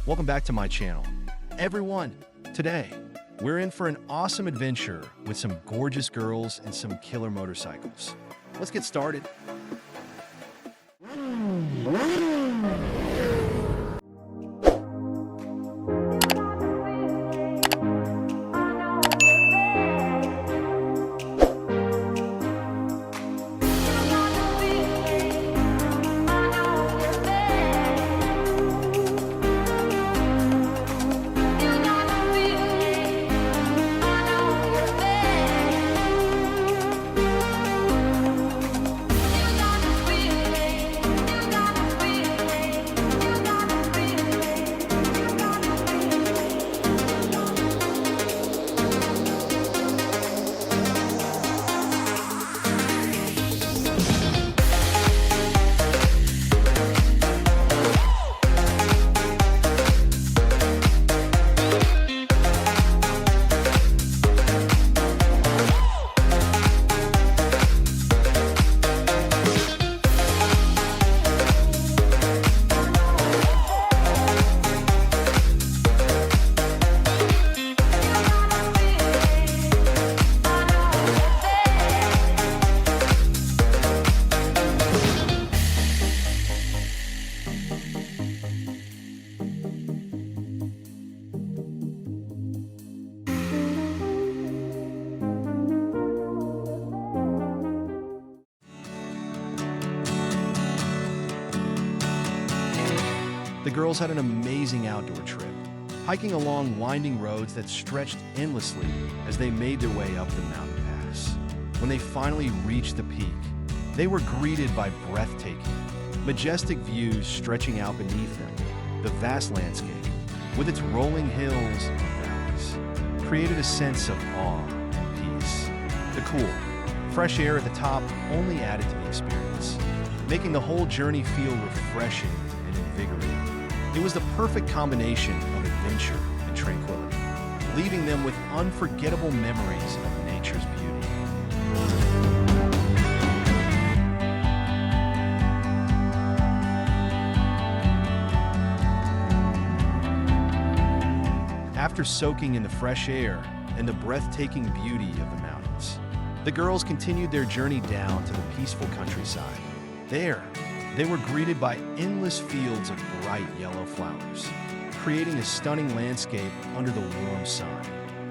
Welcome back to my channel. Everyone, today, we're in for an awesome adventure with some gorgeous girls and some killer motorcycles. Let's get started. The girls had an amazing outdoor trip, hiking along winding roads that stretched endlessly as they made their way up the mountain pass. When they finally reached the peak, they were greeted by breathtaking, majestic views stretching out beneath them. The vast landscape, with its rolling hills and valleys, created a sense of awe and peace. The cool, fresh air at the top only added to the experience, making the whole journey feel refreshing and invigorating. It was the perfect combination of adventure and tranquility, leaving them with unforgettable memories of nature's beauty. After soaking in the fresh air and the breathtaking beauty of the mountains, the girls continued their journey down to the peaceful countryside. There, they were greeted by endless fields of bright yellow flowers, creating a stunning landscape under the warm sun.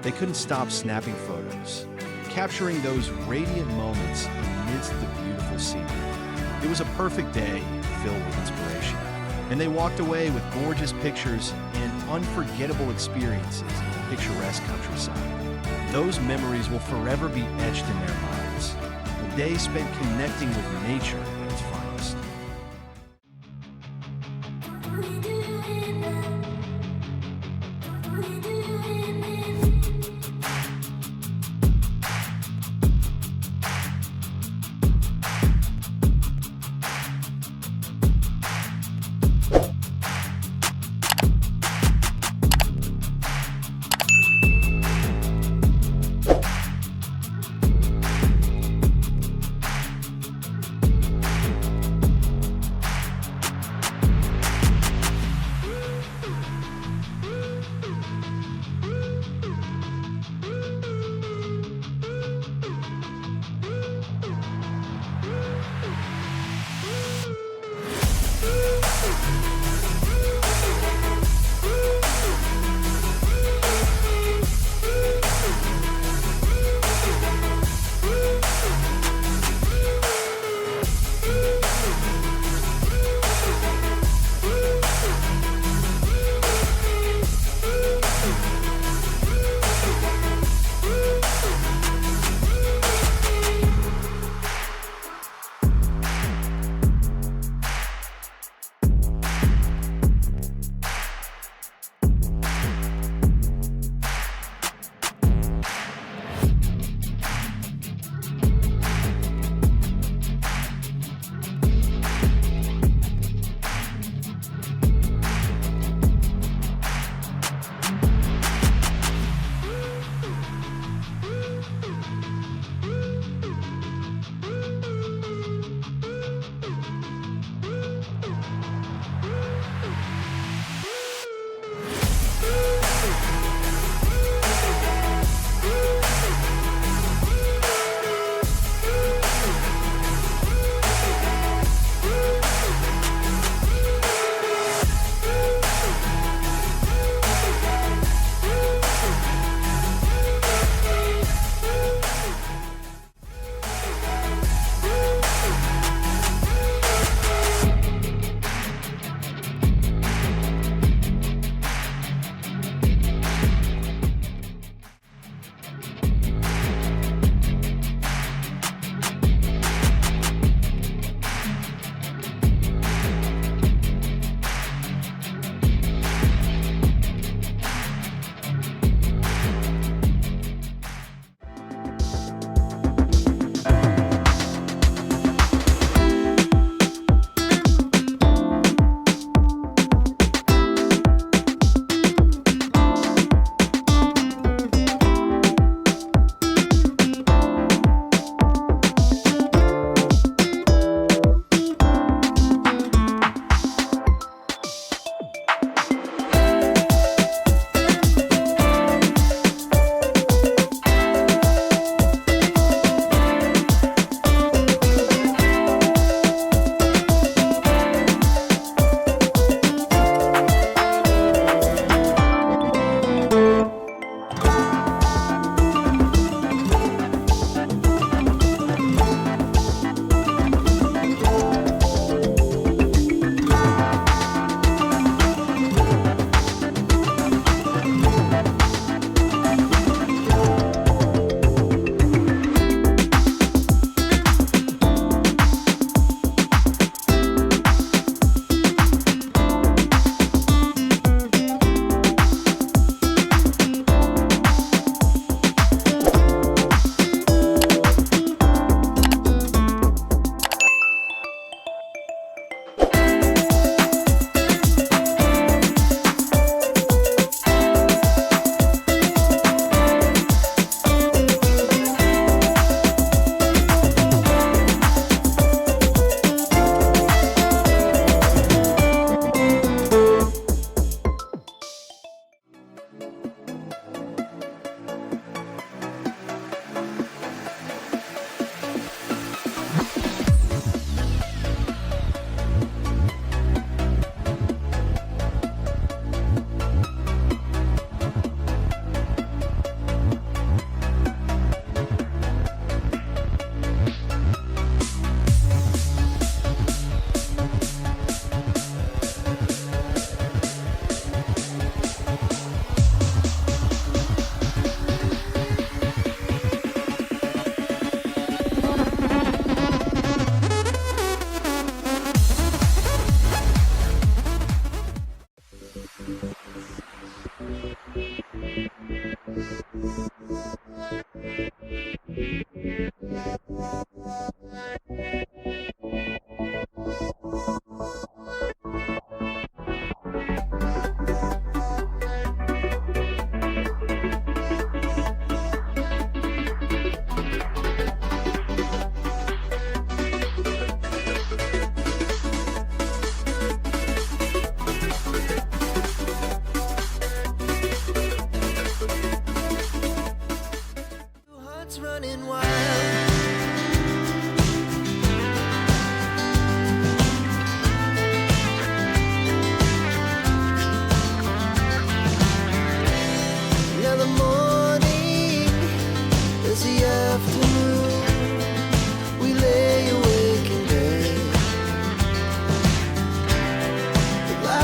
They couldn't stop snapping photos, capturing those radiant moments amidst the beautiful scenery. It was a perfect day filled with inspiration, and they walked away with gorgeous pictures and unforgettable experiences in the picturesque countryside. Those memories will forever be etched in their minds. A day spent connecting with nature at its finest.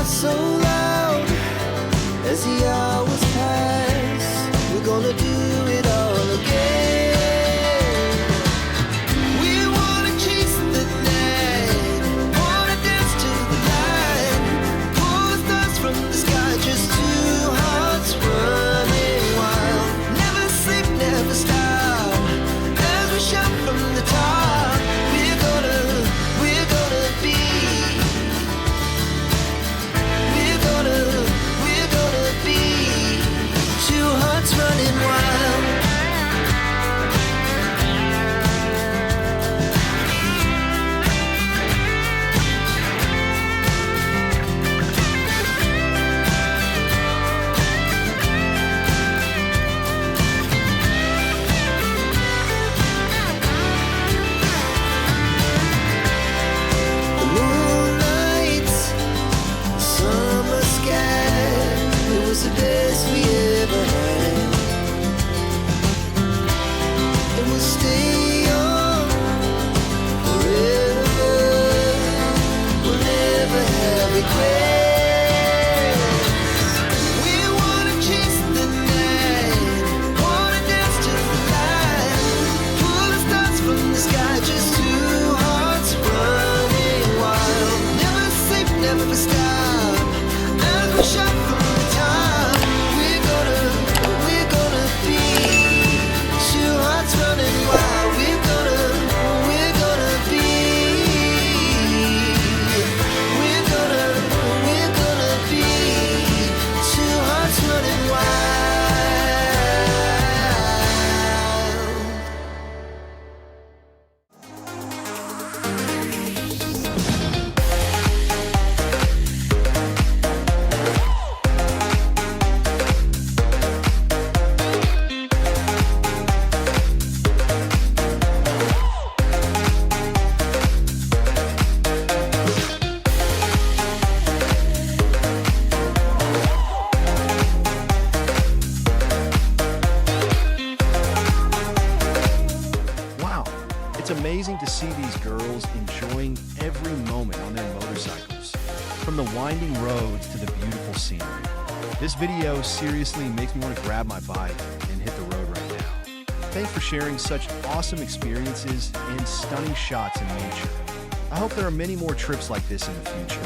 so loud as the hours pass. We're gonna do it all again. We wanna chase the night, wanna dance to the light, pull the stars from the sky, just two hearts running wild. Never sleep, never stop, as we shout from the top. We're gonna be. We're gonna be two hearts running wild. The moonlight, summer sky, it was the best we ever had. And we'll stay young forever. We'll never have regrets. We wanna chase the night, wanna dance to the light, pull the stars from the sky, just two hearts running wild. Never sleep, never stop, as we shout from the top. We're gonna be two hearts running wild. We're gonna be. We're gonna be two hearts running wild. Wow, it's amazing to see these girls enjoying every moment on their motorcycles, from the winding roads to the beautiful scenery. This video seriously makes me want to grab my bike and hit the road right now. Thanks for sharing such awesome experiences and stunning shots in nature. I hope there are many more trips like this in the future.